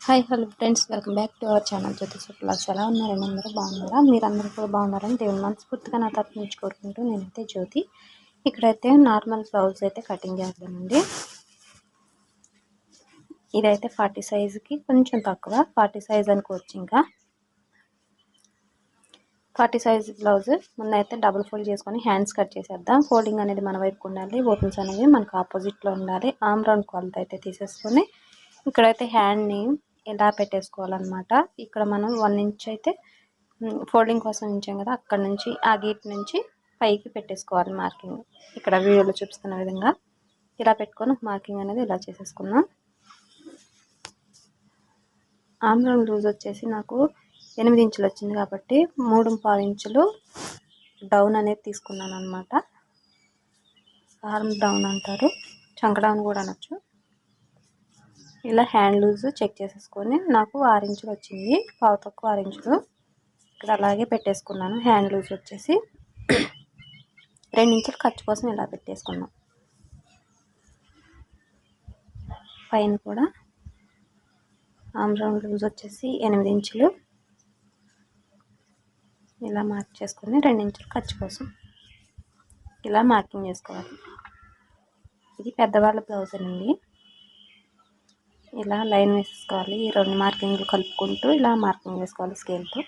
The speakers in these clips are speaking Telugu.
Hi hello friends, welcome back to our channel Jyothish vlogs. ఎలా ఉన్నారండి? అందరూ బాగున్నారా? మీరందరూ కూడా బాగున్నారని దేవుని మనస్ఫూర్తిగా నా తరపు నుంచి కోరుకుంటూ నేనైతే జ్యోతి. ఇక్కడైతే నార్మల్ బ్లౌజ్ అయితే కటింగ్ చేద్దామండి. ఇదైతే 40 సైజుకి కొంచెం తక్కువ, 40 సైజ్ అనుకోవచ్చు. ఇంకా 40 సైజ్ బ్లౌజ్ ముందైతే డబుల్ ఫోల్డ్ చేసుకొని హ్యాండ్స్ కట్ చేసేద్దాం. ఫోల్డింగ్ అనేది మన వైపుకు ఉండాలి, ఓపెన్స్ అనేవి మనకు ఆపోజిట్లో ఉండాలి. ఆమ్ రౌండ్ కొలత అయితే తీసేసుకొని ఇక్కడైతే హ్యాండ్ని ఇలా పెట్టేసుకోవాలన్నమాట. ఇక్కడ మనం 1 ఇంచ్ అయితే ఫోల్డింగ్ కోసం ఉంచాం కదా, అక్కడ నుంచి ఆ గీట్ నుంచి పైకి పెట్టేసుకోవాలి మార్కింగ్. ఇక్కడ వీడియోలో చూపిస్తున్న విధంగా ఇలా పెట్టుకొని మార్కింగ్ అనేది ఇలా చేసేసుకున్నాం. ఆమ్ రౌండ్ లూజ్ వచ్చేసి నాకు 8 ఇంచులు వచ్చింది కాబట్టి 3.25 ఇంచులు డౌన్ అనేది తీసుకున్నాను అనమాట. ఆర్మ్ డౌన్ అంటారు, చంక డౌన్ కూడా అనొచ్చు. ఇలా హ్యాండ్ లూజ్ చెక్ చేసేసుకొని నాకు 6 ఇంచులు వచ్చింది, పావు తక్కువ 6 ఇంచులు ఇక్కడ అలాగే పెట్టేసుకున్నాను. హ్యాండ్ లూజ్ వచ్చేసి 2 ఇంచులు ఖర్చు కోసం ఇలా పెట్టేసుకున్నాం. పైన కూడా ఆమ్ రౌండ్ లూజ్ వచ్చేసి 8 ఇంచులు ఇలా మార్క్ చేసుకొని 2 ఇంచులు ఖర్చు కోసం ఇలా మార్కింగ్ చేసుకోవాలి. ఇది పెద్దవాళ్ళ బ్లౌజ్ అండి. ఇలా లైన్ వేసుకోవాలి. ఈ 2 మార్కింగ్లు కలుపుకుంటూ ఇలా మార్కింగ్ వేసుకోవాలి స్కేల్తో.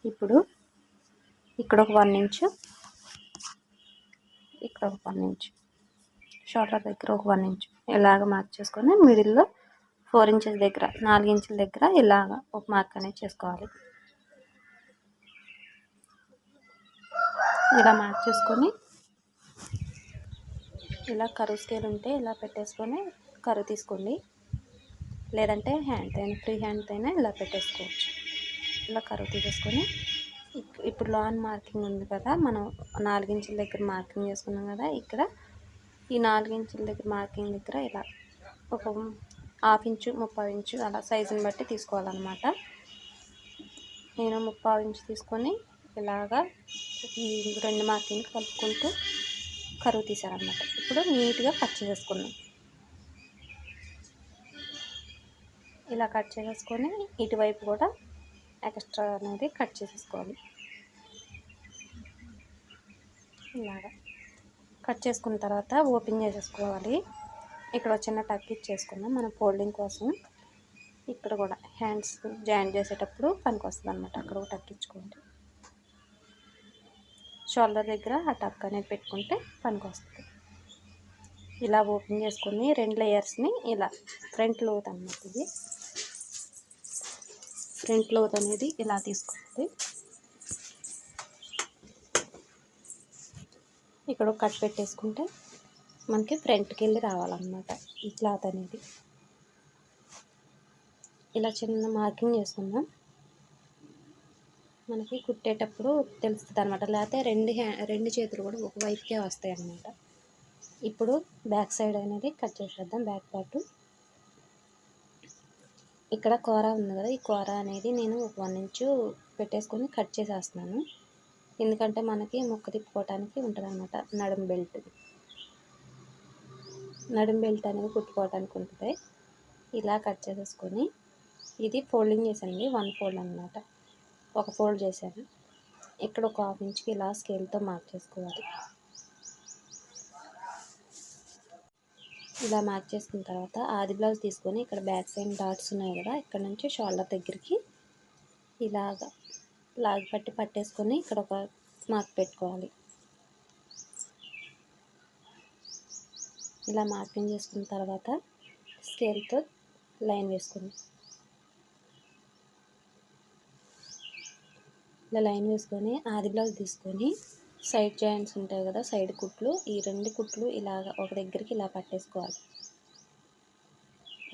ఇప్పుడు ఇక్కడ ఒక 1 ఇంచు, ఇక్కడ ఒక 1 ఇంచు, షోల్డర్ దగ్గర ఒక 1 ఇంచు ఇలాగ మార్క్ చేసుకొని మిడిల్లో 4 ఇంచెస్ దగ్గర 4 ఇంచుల దగ్గర ఇలాగ ఒక మార్క్ అనేది చేసుకోవాలి. ఇలా మార్క్ చేసుకొని ఇలా కరువు స్కేల్ ఉంటే ఇలా పెట్టేసుకొని కరువు తీసుకోండి, లేదంటే హ్యాండ్తో అయినా ఫ్రీ హ్యాండ్తో అయినా ఇలా పెట్టేసుకోవచ్చు. ఇలా కరువు తీసేసుకొని ఇప్పుడు లాన్ మార్కింగ్ ఉంది కదా, మనం 4 ఇంచుల దగ్గర మార్కింగ్ చేసుకున్నాం కదా, ఇక్కడ ఈ 4 ఇంచుల దగ్గర మార్కింగ్ దగ్గర ఇలా ఒక 1/2 ఇంచు 30 ఇంచు అలా సైజుని బట్టి తీసుకోవాలన్నమాట. నేను 30 ఇంచు తీసుకొని ఇలాగా ఈ 2 మార్కింగ్ కలుపుకుంటూ కరువు తీసారనమాట. ఇప్పుడు నీట్గా కట్ చేసేసుకున్నాం. ఇలా కట్ చేసేసుకొని ఇటువైపు కూడా ఎక్స్ట్రా అనేది కట్ చేసేసుకోవాలి. ఇలాగా కట్ చేసుకున్న తర్వాత ఓపెన్ చేసేసుకోవాలి. ఇక్కడ చిన్న టక్ ఇచ్చేసుకున్నాం మనం ఫోల్డింగ్ కోసం. ఇక్కడ కూడా హ్యాండ్స్ జాయింట్ చేసేటప్పుడు పనికి వస్తుంది అనమాట. అక్కడ ఒక టక్ ఇచ్చుకోండి. షోల్డర్ దగ్గర ఆ టక్ అనేది పెట్టుకుంటే పనికి వస్తుంది. ఇలా ఓపెన్ చేసుకొని 2 లేయర్స్ని ఇలా ఫ్రంట్ లోత్ అన్నమాట. ఇది ఫ్రంట్ లోత్ అనేది ఇలా తీసుకోవాలి. ఇక్కడ ఒక కట్ పెట్టేసుకుంటే మనకి ఫ్రంట్కి వెళ్ళి రావాలన్నమాట ఈ క్లాత్ అనేది. ఇలా చిన్న మార్కింగ్ చేసుకుందాం, మనకి కుట్టేటప్పుడు తెలుస్తుంది అనమాట. లేకపోతే రెండు చేతులు కూడా ఒక వైపుకే వస్తాయి అన్నమాట. ఇప్పుడు బ్యాక్ సైడ్ అనేది కట్ చేసేద్దాం. బ్యాక్ పార్ట్ ఇక్కడ కూర ఉంది కదా, ఈ కూర అనేది నేను ఒక 1 ఇంచు పెట్టేసుకొని కట్ చేసేస్తున్నాను. ఎందుకంటే మనకి ముక్క తిప్పుకోవటానికి ఉంటుంది అనమాట. నడుం బెల్ట్ అనేది కుట్టుకోవడానికి ఉంటుంది. ఇలా కట్ చేసేసుకొని ఇది ఫోల్డింగ్ చేశానండి, 1 ఫోల్డ్ అనమాట. ఒక ఫోల్డ్ చేశాను. ఇక్కడ ఒక 1/2 ఇంచుకి ఇలా స్కేల్తో మార్క్ చేసుకోవాలి. ఇలా మార్క్ చేసుకున్న తర్వాత ఆది బ్లౌజ్ తీసుకొని ఇక్కడ బ్యాక్ సైడ్ డాట్స్ ఉన్నాయి కదా, ఇక్కడ నుంచి షోల్డర్ దగ్గరికి ఇలాగా లాగి పట్టేసుకొని ఇక్కడ ఒక మార్క్ పెట్టుకోవాలి. ఇలా మార్కింగ్ చేసుకున్న తర్వాత స్కేల్తో లైన్ వేసుకోండి. ఇలా లైన్ వేసుకొని ఆది బ్లౌజ్ తీసుకొని సైడ్ జాయింట్స్ ఉంటాయి కదా, సైడ్ కుట్లు, ఈ 2 కుట్లు ఇలాగ ఒక దగ్గరికి ఇలా పట్టేసుకోవాలి.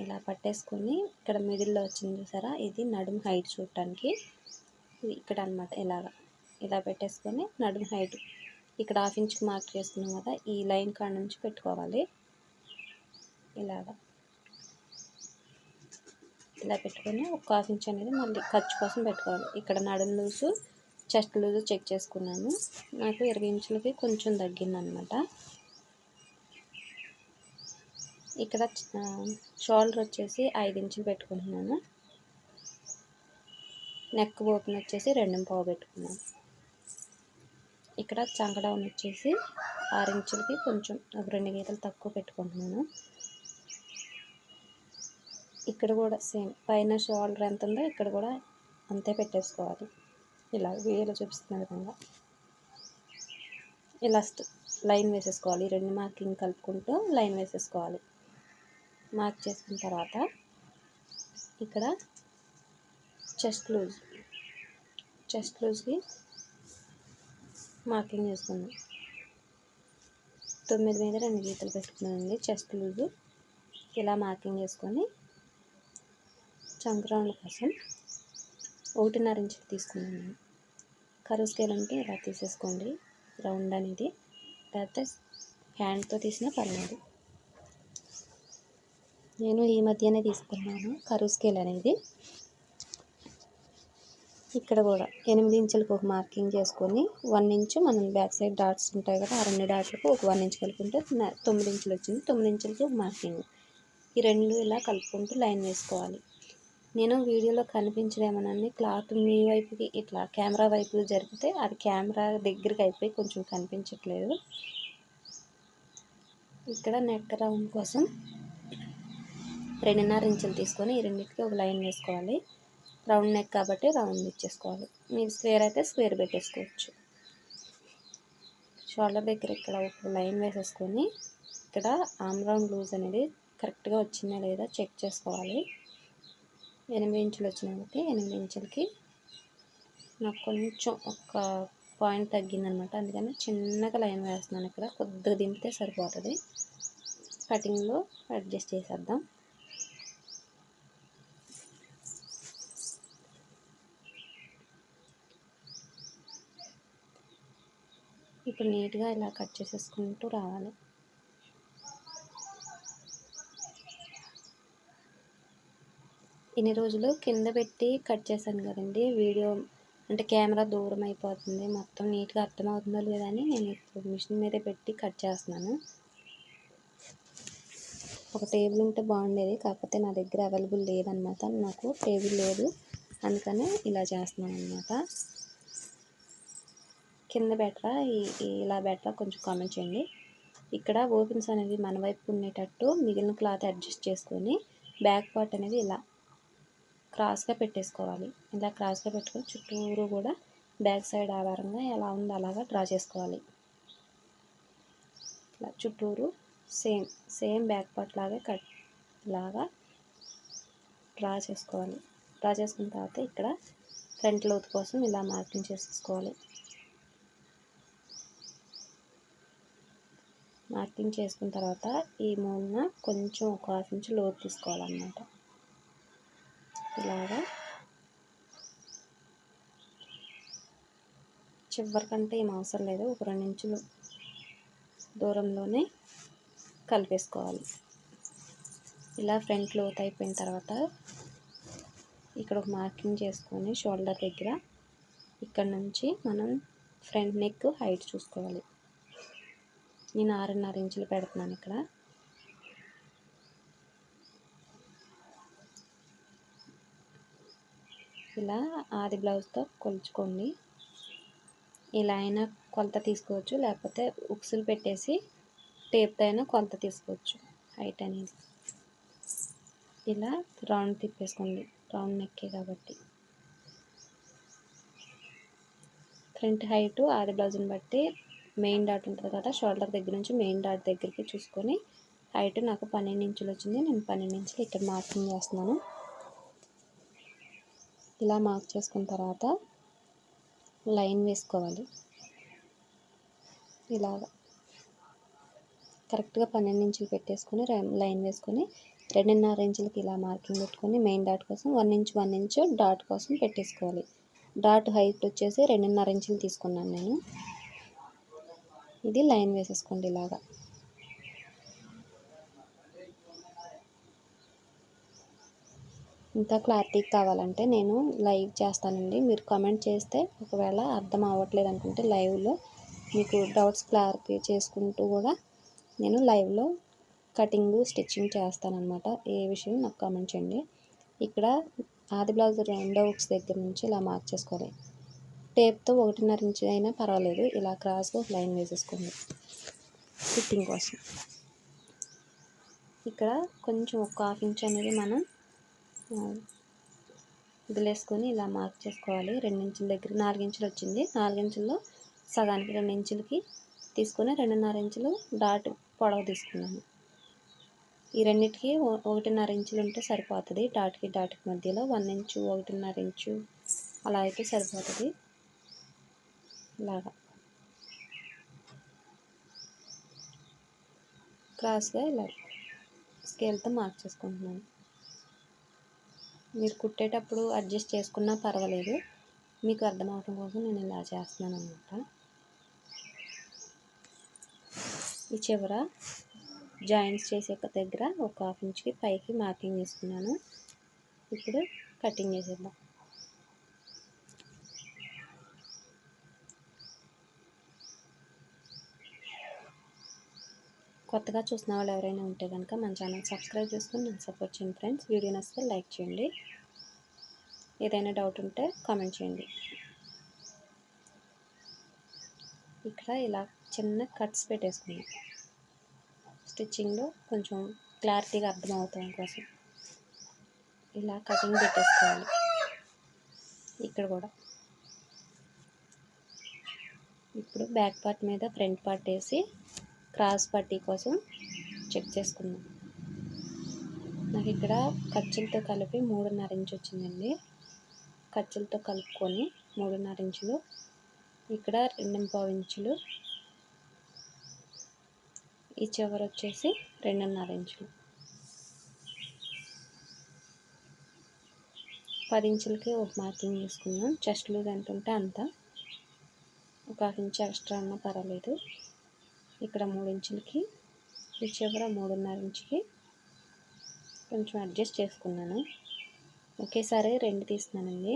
ఇలా పట్టేసుకొని ఇక్కడ మిడిల్లో వచ్చింది చూసారా, ఇది నడుం హైట్ చూడటానికి ఇక్కడ అనమాట. ఇలా పెట్టేసుకొని నడుం హైట్ ఇక్కడ 1/2 ఇంచుకి మార్క్ చేసుకున్నాం కదా, ఈ లైన్ కాడ నుంచి పెట్టుకోవాలి. ఇలా పెట్టుకొని ఒక 1/2 ఇంచ్ అనేది మళ్ళీ ఖర్చు కోసం పెట్టుకోవాలి. ఇక్కడ నడుం లూజు చెస్ట్ లూజు చెక్ చేసుకున్నాను, నాకు 20 ఇంచులకి కొంచెం తగ్గిందనమాట. ఇక్కడ షోల్డర్ వచ్చేసి 5 ఇంచులు పెట్టుకుంటున్నాను. నెక్ ఓపెన్ వచ్చేసి 2.5 పెట్టుకున్నాను. ఇక్కడ చంక డౌన్ వచ్చేసి 6 ఇంచులకి కొంచెం ఒక 2 గీతలు తక్కువ పెట్టుకుంటున్నాను. ఇక్కడ కూడా సేమ్ పైన షోల్డర్ ఎంత ఉందో ఇక్కడ కూడా అంతే పెట్టేసుకోవాలి. ఇలా వీడియోలో చూపిస్తున్న విధంగా ఇలా లైన్ వేసేసుకోవాలి. 2 మార్కింగ్ కలుపుకుంటూ లైన్ వేసేసుకోవాలి. మార్క్ చేసుకున్న తర్వాత ఇక్కడ చెస్ట్ లూజ్కి మార్కింగ్ చేసుకుందాం. 9 మీద 2 గీతలు పెట్టుకున్నానండి చెస్ట్ లూజు. ఇలా మార్కింగ్ చేసుకొని చంక రౌండ్ కోసం 1.5 ఇంచులు తీసుకున్నాను. కరువు స్కేల్ ఉంటే ఇలా తీసేసుకోండి రౌండ్ అనేది, లేకపోతే హ్యాండ్తో తీసినా పర్లేదు. నేను ఈ మధ్యనే తీసుకున్నాను కరువు స్కేల్ అనేది. ఇక్కడ కూడా 8 ఇంచులకు ఒక మార్కింగ్ చేసుకొని 1 ఇంచు మనం బ్యాక్ సైడ్ డాట్స్ ఉంటాయి కదా, ఆ 2 డాట్లకు ఒక 1 ఇంచ్ కలుపుకుంటే 9 ఇంచులు వచ్చింది. 9 ఇంచులకి ఒక మార్కింగ్. ఈ 2 ఇలా కలుపుకుంటూ లైన్ వేసుకోవాలి. నేను వీడియోలో కనిపించదేమోనని క్లాత్ మీ వైపుకి ఇట్లా కెమెరా వైపు జరిపితే అది కెమెరా దగ్గరికి అయిపోయి కొంచెం కనిపించట్లేదు. ఇక్కడ నెక్ రౌండ్ కోసం 2.5 ఇంచులు తీసుకొని ఈ రెండింటికి ఒక లైన్ వేసుకోవాలి. రౌండ్ నెక్ కాబట్టి రౌండ్ ఇచ్చేసుకోవాలి. మీరు స్క్వేర్ అయితే స్క్వేర్ పెట్టేసుకోవచ్చు. షోల్డర్ దగ్గర ఇక్కడ ఒక లైన్ వేసేసుకొని ఇక్కడ ఆర్మ్ రౌండ్ లూజ్ అనేది కరెక్ట్గా వచ్చిందా లేదా చెక్ చేసుకోవాలి. 8 ఇంచులు వచ్చినాయి. 8 ఇంచులకి నాకు కొంచెం ఒక పాయింట్ తగ్గిందనమాట, అందుకని చిన్నగా లైన్ వేస్తున్నాను. ఇక్కడ కొద్దిగా దింపితే సరిపోతుంది. కటింగ్లో అడ్జస్ట్ చేసేద్దాం. ఇప్పుడు నీట్గా ఇలా కట్ చేసేసుకుంటూ రావాలి. ఇన్ని రోజులు కింద పెట్టి కట్ చేశాను కదండి వీడియో, అంటే కెమెరా దూరం అయిపోతుంది. మొత్తం నీట్గా అర్థమవుతుందో లేదని నేను ఇప్పుడు మిషన్ మీద పెట్టి కట్ చేస్తున్నాను. ఒక టేబుల్ ఉంటే బాగుండేది, కాకపోతే నా దగ్గర అవైలబుల్ లేదనమాట. నాకు టేబుల్ లేదు, అందుకని ఇలా చేస్తున్నాను అనమాట. కింద బెటరా ఇలా బెటరా కొంచెం కామెంట్ చేయండి. ఇక్కడ ఓపెన్స్ అనేది మన వైపు ఉండేటట్టు మిగిలిన క్లాత్ అడ్జస్ట్ చేసుకొని బ్యాక్ పార్ట్ అనేది ఇలా క్రాస్గా పెట్టేసుకోవాలి. ఇలా క్రాస్గా పెట్టుకొని చుట్టూరు కూడా బ్యాక్ సైడ్ ఆధారంగా ఎలా ఉందో అలాగా డ్రా చేసుకోవాలి. ఇలా చుట్టూరు సేమ్ బ్యాక్ పార్ట్ లాగా ఇలాగా డ్రా చేసుకోవాలి. డ్రా చేసుకున్న తర్వాత ఇక్కడ ఫ్రంట్ లోతు కోసం ఇలా మార్కింగ్ చేసేసుకోవాలి. మార్కింగ్ చేసుకున్న తర్వాత ఈ మూలన కొంచెం ఒక 1/2 ఇంచు లోతు తీసుకోవాలన్నమాట. ఇలాగా చివరికంటే ఏం అవసరం లేదు, ఒక 2 ఇంచులు దూరంలోనే కలిపేసుకోవాలి. ఇలా ఫ్రంట్ లోతు అయిపోయిన తర్వాత ఇక్కడ ఒక మార్కింగ్ చేసుకొని షోల్డర్ దగ్గర ఇక్కడ నుంచి మనం ఫ్రంట్ నెక్ హైట్ చూసుకోవాలి. నేను 6.5 ఇంచులు పెడుతున్నాను. ఇక్కడ ఇలా ఆది బ్లౌజ్తో కొలుచుకోండి. ఇలా అయినా కొలత తీసుకోవచ్చు, లేకపోతే ఉక్సులు పెట్టేసి టేప్తో అయినా కొలత తీసుకోవచ్చు హైట్ అనేది. ఇలా రౌండ్ తిప్పేసుకోండి, రౌండ్ నెక్కే కాబట్టి. ఫ్రంట్ హైటు ఆది బ్లౌజ్ని బట్టి మెయిన్ డాట్ ఉంటుంది కదా, షోల్డర్ దగ్గర నుంచి మెయిన్ డాట్ దగ్గరికి చూసుకొని హైట్ నాకు 12 ఇంచులు వచ్చింది. నేను 12 ఇంచులు ఇక్కడ మార్కింగ్ చేస్తున్నాను. ఇలా మార్క్ చేసుకున్న తర్వాత లైన్ వేసుకోవాలి. ఇలాగ కరెక్ట్గా 12 ఇంచులు పెట్టేసుకొని లైన్ వేసుకొని 2.5 ఇంచులకి ఇలా మార్కింగ్ పెట్టుకొని మెయిన్ డాట్ కోసం 1 ఇంచు డాట్ కోసం పెట్టేసుకోవాలి. డాట్ హైట్ వచ్చేసి 2.5 ఇంచులు తీసుకున్నాను నేను. ఇది లైన్ వేసేసుకోండి. ఇలాగా ఇంకా క్లారిటీ కావాలంటే నేను లైవ్ చేస్తానండి, మీరు కామెంట్ చేస్తే ఒకవేళ అర్థం అవ్వట్లేదు అనుకుంటే లైవ్లో మీకు డౌట్స్ క్లారిఫై చేసుకుంటూ కూడా నేను లైవ్లో కటింగ్ స్టిచ్చింగ్ చేస్తానన్నమాట. ఏ విషయం నాకు కామెంట్ చేయండి. ఇక్కడ ఆది బ్లౌజ్ రెండో హుక్స్ దగ్గర నుంచి ఇలా మార్క్ చేసుకోవాలి. టేప్తో 1.5 ఇంచ్ అయినా పర్వాలేదు. ఇలా క్రాస్గా ఒక లైన్ వేసేసుకోండి ఫిట్టింగ్ కోసం. ఇక్కడ కొంచెం ఒక 1/2 ఇంచ్ అనేది మనం వదిలేసుకొని ఇలా మార్క్ చేసుకోవాలి. 2 ఇంచుల దగ్గర 4 ఇంచులు వచ్చింది. 4 ఇంచుల్లో సగానికి 2 ఇంచులకి తీసుకొని 2.5 ఇంచులు డాట్ పొడవు తీసుకున్నాను. ఈ రెండింటికి 1.5 ఇంచులు ఉంటే సరిపోతుంది. డాట్కి మధ్యలో 1 ఇంచు 1.5 ఇంచు అలా అయితే సరిపోతుంది. ఇలాగా క్రాస్గా ఇలా స్కేల్తో మార్క్ చేసుకుంటున్నాను. మీరు కుట్టేటప్పుడు అడ్జస్ట్ చేసుకున్నా పర్వాలేదు. మీకు అర్థం అవడం కోసం నేను ఇలా చేస్తున్నాను అన్నమాట. ఈ చివర జాయింట్స్ చేసే దగ్గర ఒక 1/2 ఇంచ్కి పైకి మార్కింగ్ చేసుకున్నాను. ఇప్పుడు కటింగ్ చేసేద్దాం. కొత్తగా చూసిన వాళ్ళు ఎవరైనా ఉంటే కనుక మన ఛానల్ సబ్స్క్రైబ్ చేసుకొని నన్ను సపోర్ట్ చేయండి ఫ్రెండ్స్. వీడియో నచ్చితే లైక్ చేయండి. ఏదైనా డౌట్ ఉంటే కామెంట్ చేయండి. ఇక్కడ ఇలా చిన్న కట్స్ పెట్టేసుకున్నాం. స్టిచ్చింగ్లో కొంచెం క్లారిటీగా అర్థమవుతాం కోసం ఇలా కటింగ్ పెట్టేసుకోవాలి. ఇక్కడ కూడా ఇప్పుడు బ్యాక్ పార్ట్ మీద ఫ్రంట్ పార్ట్ వేసి క్రాస్ పట్టీ కోసం చెక్ చేసుకుందాం. నాకు ఇక్కడ ఖర్చులతో కలిపి 3.5 ఇంచు వచ్చిందండి. ఖర్చులతో కలుపుకొని 3.5 ఇంచులు, ఇక్కడ 2.5 ఇంచులు, ఈ చివర వచ్చేసి 2.5 ఇంచులు. 10 ఇంచులకి ఒక మార్కింగ్ చేసుకున్నాం. చెస్ట్ లూజ్ ఎంత ఉంటే అంత, ఒక 1/2 ఇంచు ఎక్స్ట్రా ఉన్నా పర్వాలేదు. ఇక్కడ 3 ఇంచులకి, ఈ చివర 3.5 ఇంచుకి కొంచెం అడ్జస్ట్ చేసుకున్నాను. ఒకేసారి 2 తీస్తున్నానండి,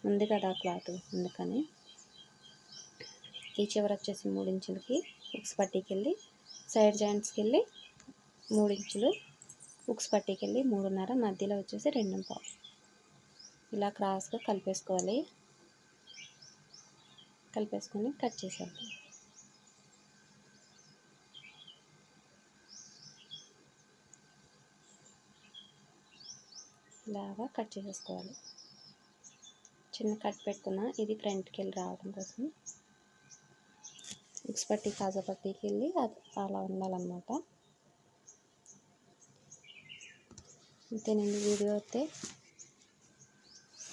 ఉంది కదా క్లాత్ అందుకని. ఈ చివర వచ్చేసి 3 ఇంచులకి హుక్స్ పట్టీకి వెళ్ళి సైడ్ జాయింట్స్కి వెళ్ళి 3 ఇంచులు, హుక్స్ పట్టీకి వెళ్ళి 3.5, మధ్యలో వచ్చేసి 2.5. ఇలా క్రాస్గా కలిపేసుకోవాలి. కలిపేసుకొని కట్ చేసేద్దాం. ఇలాగా కట్ చేసేసుకోవాలి. చిన్న కట్ పెట్టుకున్నా, ఇది ఫ్రంట్కి వెళ్ళి రావడం కోసం. హుక్స్ పట్టీ కాజా పట్టీకి వెళ్ళి అలా ఉండాలన్నమాట. అంతేనండి, వీడియో అయితే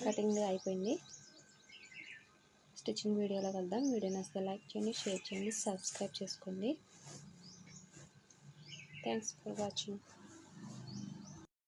కటింగ్ అయిపోయింది. స్టిచ్చింగ్ వీడియోలో కలుద్దాం. వీడియో నచ్చితే లైక్ చేయండి, షేర్ చేయండి, సబ్స్క్రైబ్ చేసుకోండి. Thanks for watching.